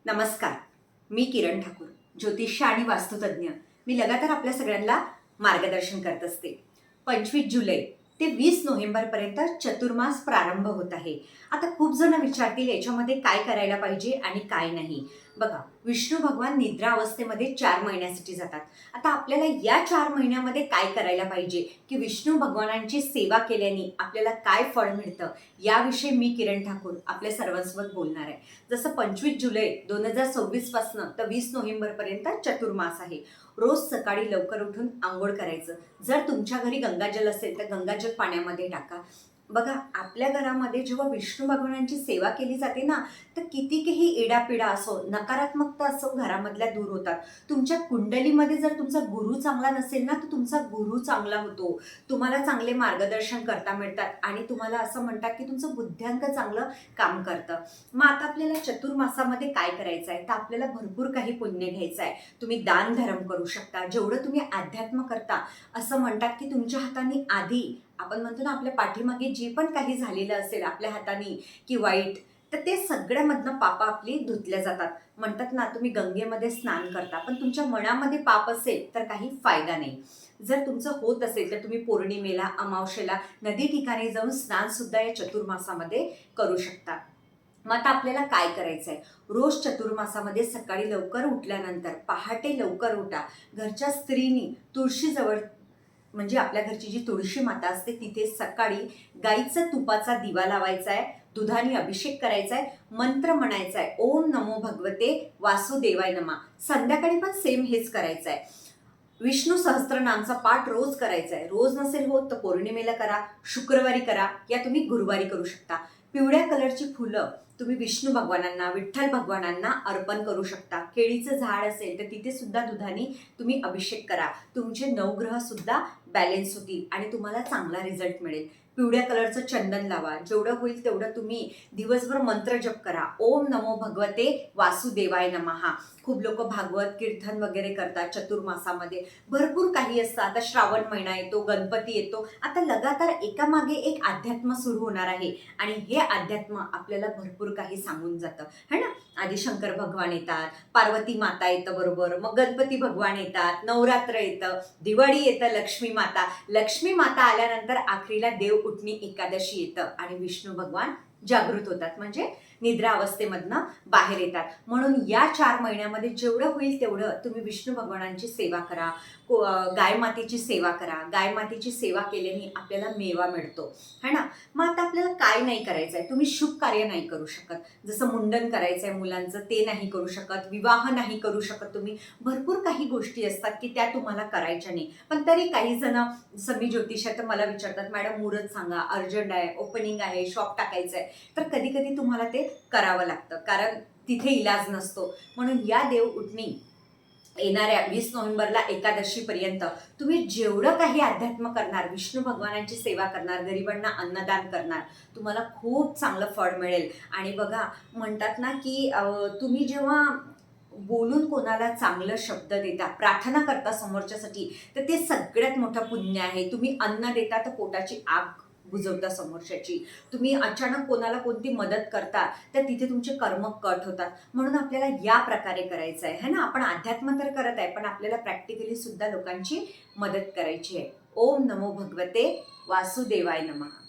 नमस्कार. मी किरण ठाकूर, ज्योतिष्य आणि वास्तुतज्ञ. मी लगातार आपल्या सगळ्यांना मार्गदर्शन करत असते. 25 जुलै ते 20 नोव्हेंबरपर्यंत चतुर्मास प्रारंभ होत आहे. आता खूप जण विचारतील याच्यामध्ये काय करायला पाहिजे आणि काय नाही. बघा, विष्णू भगवान निद्रा अवस्थेमध्ये 4 महिन्यासाठी जातात. आता आपल्याला या 4 महिन्यामध्ये काय करायला पाहिजे, की विष्णू भगवानांची सेवा केल्याने आपल्याला काय फळ मिळतं, याविषयी मी किरण ठाकूर आपल्या सर्वांसोबत बोलणार आहे. जसं 25 जुलै 2026 पासून तर 20 नोव्हेंबरपर्यंत चतुर्मास आहे. रोज सकाळी लवकर उठून आंघोळ करायचं. जर तुमच्या घरी गंगाजल असेल तर गंगाजल पाण्यामध्ये टाका. बघा, आपल्या घरामध्ये जेव्हा विष्णू भगवानांची सेवा केली जाते ना, तर कितीही इडापिडा असो, नकारात्मकता असो, घरामधल्या दूर होतात. तुमच्या कुंडलीमध्ये जर तुमचा गुरु चांगला नसेल ना, तर तुमचा गुरु चांगला होतो. तुम्हाला चांगले मार्गदर्शन करता मिळतात आणि तुम्हाला असं म्हणतात की तुमचं बुद्ध्यांक चांगलं काम करतं. मग आता आपल्याला चतुर्मासामध्ये काय करायचं आहे, तर आपल्याला भरपूर काही पुण्य घ्यायचं आहे. तुम्ही दान धर्म करू शकता. जेवढं तुम्ही अध्यात्म करता, असं म्हणतात की तुमच्या हाताने आधी आपण म्हणतो ना, आपल्या पाठीमागे जे पण काही झालेलं असेल आपल्या हाताने की वाईट, तर ते सगळ्यामधनं पापं आपली धुतल्या जातात. म्हणतात ना, तुम्ही गंगेमध्ये स्नान करता, पण तुमच्या मनामध्ये पाप असेल तर काही फायदा नाही. जर तुमचं होत असेल तर तुम्ही पौर्णिमेला, अमावस्येला नदी ठिकाणी जाऊन स्नान सुद्धा या चतुर्मासामध्ये करू शकता. मग आता आपल्याला काय करायचं आहे, रोज चतुर्मासामध्ये सकाळी लवकर उठल्यानंतर पहाटे लवकर उठा. घरच्या स्त्रीनी तुळशीजवळ, म्हणजे आपल्या घरची जी तुळशी माता असते तिथे सकाळी गाईचा तुपाचा दिवा लावायचा आहे, दुधाने अभिषेक करायचा आहे, मंत्र म्हणायचा आहे, ओम नमो भगवते वासुदेवाय नमा. संध्याकाळी पण सेम हेच करायचं आहे. विष्णू सहस्त्रनामचा पाठ रोज करायचा आहे. रोज नसेल होत तर पौर्णिमेला करा, शुक्रवारी करा, या तुम्ही गुरुवारी करू शकता. पिवळ्या कलरची फुलं तुम्ही विष्णू भगवानांना, विठ्ठल भगवानांना अर्पण करू शकता. केळीचं झाड असेल तर तिथे सुद्धा दुधाने तुम्ही अभिषेक करा. तुमचे नवग्रह सुद्धा बॅलेन्स होतील आणि तुम्हाला चांगला रिझल्ट मिळेल. पिवळ्या कलरचं चंदन लावा. जेवढं होईल तेवढं तुम्ही दिवसभर मंत्र जप करा. ओम नमो भगवते वासुदेवाय नमः. खूप लोक भागवत कीर्तन वगैरे करतात चतुर्मासामध्ये. भरपूर काही असतं. आता श्रावण महिना येतो, गणपती येतो. आता लगातार एकामागे एक अध्यात्म सुरू होणार आहे आणि हे अध्यात्म आपल्याला भरपूर काही सांगून जातं, है ना. आधी शंकर भगवान येतात, पार्वती माता येतं, बरोबर, मग गणपती भगवान येतात, नवरात्र येतं, दिवाळी येतं, लक्ष्मी माता. लक्ष्मी माता आल्यानंतर आखरीला देव उठणी एकादशी येतं आणि विष्णू भगवान जागृत होतात, म्हणजे निद्रा अवस्थेमधनं बाहेर येतात. म्हणून या 4 महिन्यामध्ये जेवढं होईल तेवढं तुम्ही विष्णू भगवानांची सेवा करा. गाय मातेची सेवा करा. गाय मातेची सेवा केल्याने आपल्याला मेवा मिळतो, है ना. मग आता आपल्याला काय नाही करायचं आहे, तुम्ही शुभ कार्य नाही करू शकत. जसं मुंडन करायचं आहे मुलांचं, ते नाही करू शकत. विवाह नाही करू शकत तुम्ही. भरपूर काही गोष्टी असतात की त्या तुम्हाला करायच्या नाही. पण तरी काही जण, जसं मी ज्योतिषात, तर मला विचारतात, मॅडम मुहूर्त सांगा, अर्जंट आहे, ओपनिंग आहे, शॉप टाकायचं आहे. तर कधी कधी तुम्हाला ते करावं लागतं, कारण तिथे इलाज नसतो. म्हणून या देव उठणी येणाऱ्या 20 नोव्हेंबरला एकादशीपर्यंत तुम्ही जेवढं काही अध्यात्म करणार, विष्णू भगवानांची सेवा करणार, गरिबांना अन्नदान करणार, तुम्हाला खूप चांगलं फळ मिळेल. आणि बघा, म्हणतात ना की तुम्ही जेव्हा बोलून कोणाला चांगलं शब्द देता, प्रार्थना करता समोरच्यासाठी, तर ते सगळ्यात मोठं पुण्य आहे. तुम्ही अन्न देता तर पोटाची आग बुजवता समोरच्याची. तुम्ही अचानक कोणाला कोणती मदत करता तर तिथे तुमचे कर्म कट होतात. म्हणून आपल्याला या प्रकारे करायचं आहे, है ना. आपण अध्यात्म तर करत आहे, पण आपल्याला प्रॅक्टिकली सुद्धा लोकांची मदत करायची आहे. ओम नमो भगवते वासुदेवाय नमः.